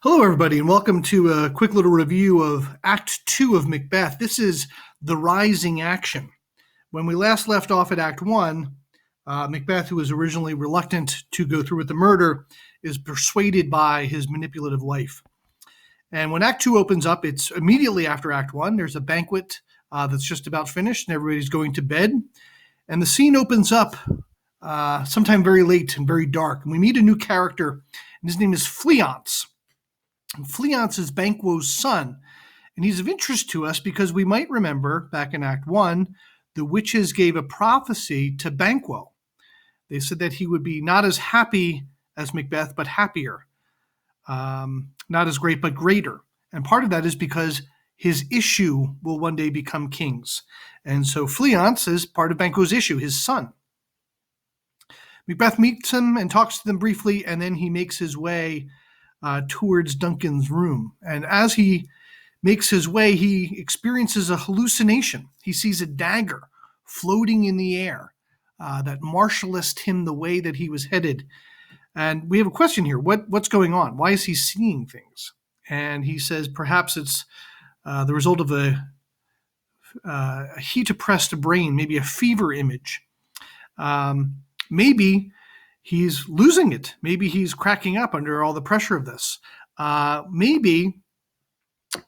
Hello, everybody, and welcome to a quick little review of Act 2 of Macbeth. This is the rising action. When we last left off at Act 1, Macbeth, who was originally reluctant to go through with the murder, is persuaded by his manipulative wife. And when Act 2 opens up, it's immediately after Act 1. There's a banquet that's just about finished, and everybody's going to bed. And the scene opens up sometime very late and very dark. And we meet a new character, and his name is Fleance. And Fleance is Banquo's son, and he's of interest to us because we might remember back in Act 1, the witches gave a prophecy to Banquo. They said that he would be not as happy as Macbeth, but happier. Not as great, but greater. And part of that is because his issue will one day become king's. And so Fleance is part of Banquo's issue, his son. Macbeth meets him and talks to them briefly, and then he makes his way towards Duncan's room. And as he makes his way, he experiences a hallucination. He sees a dagger floating in the air that marshalled him the way that he was headed. And we have a question here. What's going on? Why is he seeing things? And he says perhaps it's the result of a heat-oppressed brain, maybe a fever image. Maybe he's losing it. Maybe he's cracking up under all the pressure of this. Maybe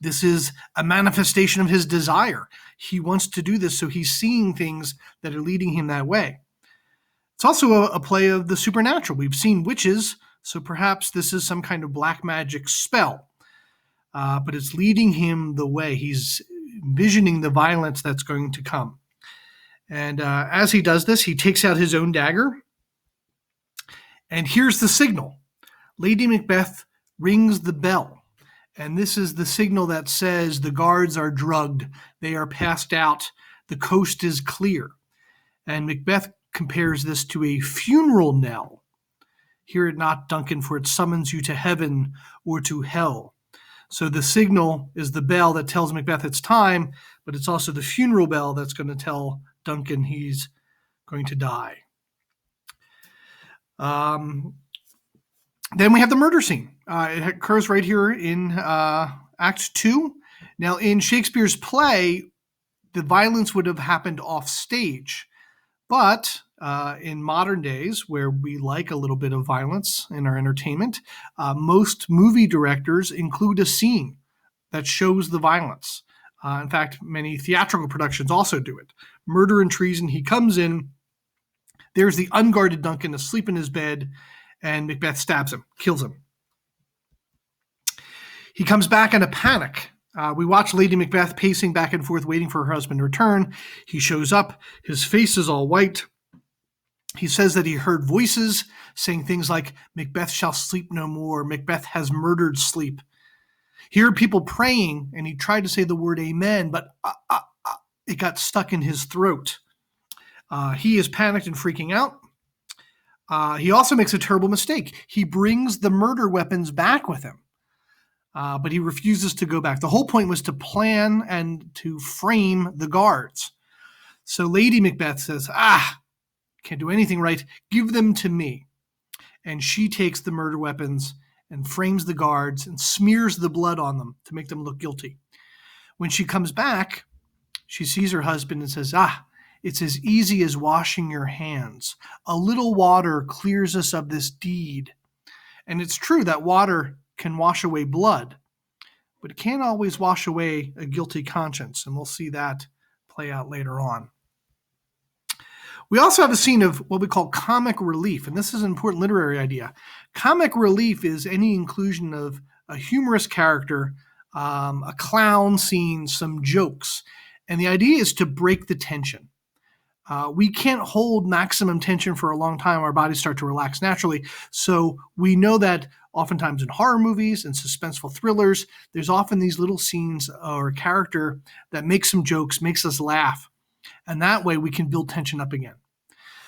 this is a manifestation of his desire. He wants to do this, so he's seeing things that are leading him that way. It's also a play of the supernatural. We've seen witches, so perhaps this is some kind of black magic spell. But it's leading him the way. He's envisioning the violence that's going to come. And as he does this, he takes out his own dagger. And here's the signal. Lady Macbeth rings the bell. And this is the signal that says the guards are drugged. They are passed out. The coast is clear. And Macbeth compares this to a funeral knell. Hear it not, Duncan, for it summons you to heaven or to hell. So the signal is the bell that tells Macbeth it's time, but it's also the funeral bell that's going to tell Duncan he's going to die. Then we have the murder scene. It occurs right here in Act 2. Now, in Shakespeare's play, the violence would have happened off stage. But in modern days, where we like a little bit of violence in our entertainment, most movie directors include a scene that shows the violence. In fact, many theatrical productions also do it. Murder and Treason, he comes in. There's the unguarded Duncan asleep in his bed, and Macbeth stabs him, kills him. He comes back in a panic. We watch Lady Macbeth pacing back and forth, waiting for her husband to return. He shows up. His face is all white. He says that he heard voices saying things like, Macbeth shall sleep no more. Macbeth has murdered sleep. He heard people praying, and he tried to say the word amen, but it got stuck in his throat. He is panicked and freaking out. He also makes a terrible mistake. He brings the murder weapons back with him, but he refuses to go back. The whole point was to plan and to frame the guards. So Lady Macbeth says, can't do anything right. Give them to me. And she takes the murder weapons and frames the guards and smears the blood on them to make them look guilty. When she comes back, she sees her husband and says, it's as easy as washing your hands. A little water clears us of this deed. And it's true that water can wash away blood, but it can't always wash away a guilty conscience. And we'll see that play out later on. We also have a scene of what we call comic relief. And this is an important literary idea. Comic relief is any inclusion of a humorous character, a clown scene, some jokes. And the idea is to break the tension. We can't hold maximum tension for a long time. Our bodies start to relax naturally. So we know that oftentimes in horror movies and suspenseful thrillers, there's often these little scenes or a character that makes some jokes, makes us laugh. And that way we can build tension up again.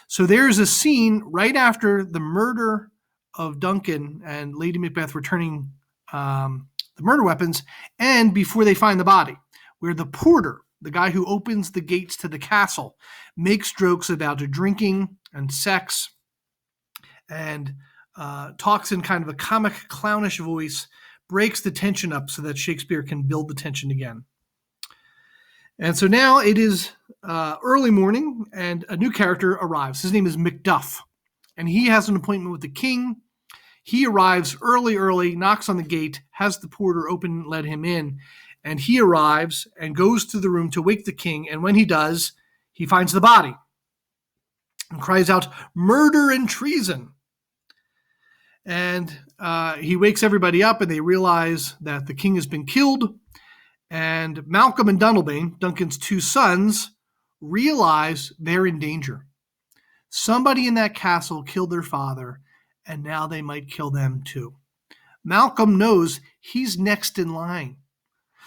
So there's a scene right after the murder of Duncan and Lady Macbeth returning the murder weapons and before they find the body, where the porter, the guy who opens the gates to the castle, makes jokes about drinking and sex and talks in kind of a comic, clownish voice, breaks the tension up so that Shakespeare can build the tension again. And so now it is early morning, and a new character arrives. His name is Macduff, and he has an appointment with the king. He arrives early, knocks on the gate, has the porter open and let him in, and he arrives and goes to the room to wake the king, and when he does, he finds the body and cries out, "Murder and treason!" And he wakes everybody up, and they realize that the king has been killed. And Malcolm and Dunalbain, Duncan's two sons, realize they're in danger. Somebody in that castle killed their father, and now they might kill them too. Malcolm knows he's next in line.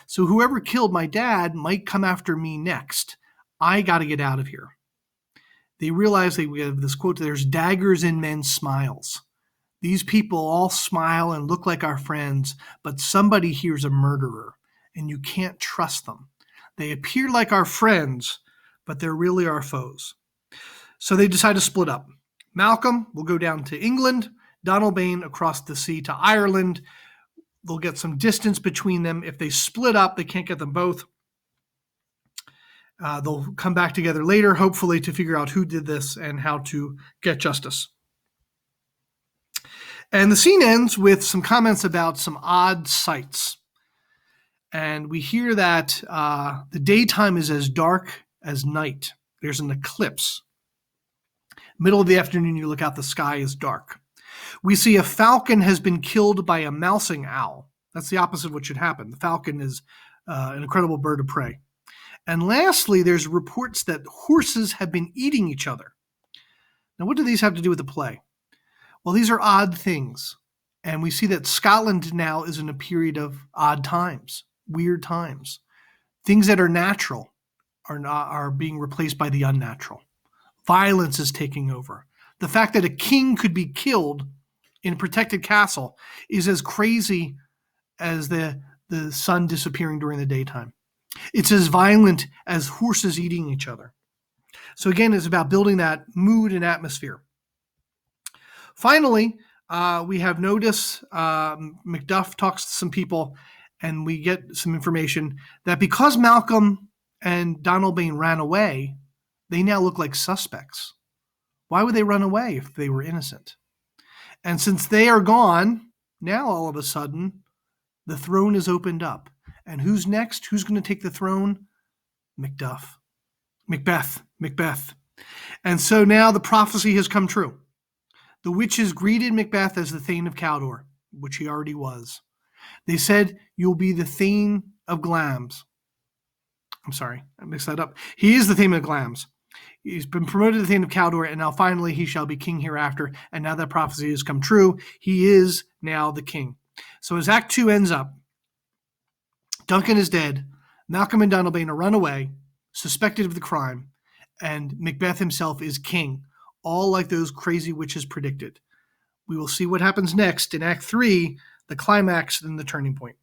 So whoever killed my dad might come after me next. I got to get out of here. They realize we have this quote, there's daggers in men's smiles. These people all smile and look like our friends, but somebody here's a murderer, and you can't trust them. They appear like our friends, but they're really our foes. So they decide to split up. Malcolm will go down to England, Dunalbain across the sea to Ireland. They'll get some distance between them. If they split up, they can't get them both. They'll come back together later, hopefully, to figure out who did this and how to get justice. And the scene ends with some comments about some odd sights. And we hear that the daytime is as dark as night. There's an eclipse. Middle of the afternoon, you look out, the sky is dark. We see a falcon has been killed by a mousing owl. That's the opposite of what should happen. The falcon is an incredible bird of prey. And lastly, there's reports that horses have been eating each other. Now, what do these have to do with the play? Well, these are odd things. And we see that Scotland now is in a period of odd times, weird times. Things that are natural are being replaced by the unnatural. Violence is taking over. The fact that a king could be killed in a protected castle is as crazy as the sun disappearing during the daytime. It's as violent as horses eating each other. So again, it's about building that mood and atmosphere. Finally, we have notice. Macduff talks to some people, and we get some information that because Malcolm and Dunalbain ran away, they now look like suspects. Why would they run away if they were innocent? And since they are gone, now all of a sudden, the throne is opened up. And who's next? Who's going to take the throne? Macbeth. And so now the prophecy has come true. The witches greeted Macbeth as the Thane of Cawdor, which he already was. They said, "You'll be the Thane of Glamis." I'm sorry, I mixed that up. He is the Thane of Glamis. He's been promoted to the Thane of Cawdor, and now finally he shall be king hereafter. And now that prophecy has come true. He is now the king. So as Act 2 ends up, Duncan is dead. Malcolm and Dunalbain are run away, suspected of the crime, and Macbeth himself is king, all like those crazy witches predicted. We will see what happens next in Act 3, the climax and the turning point.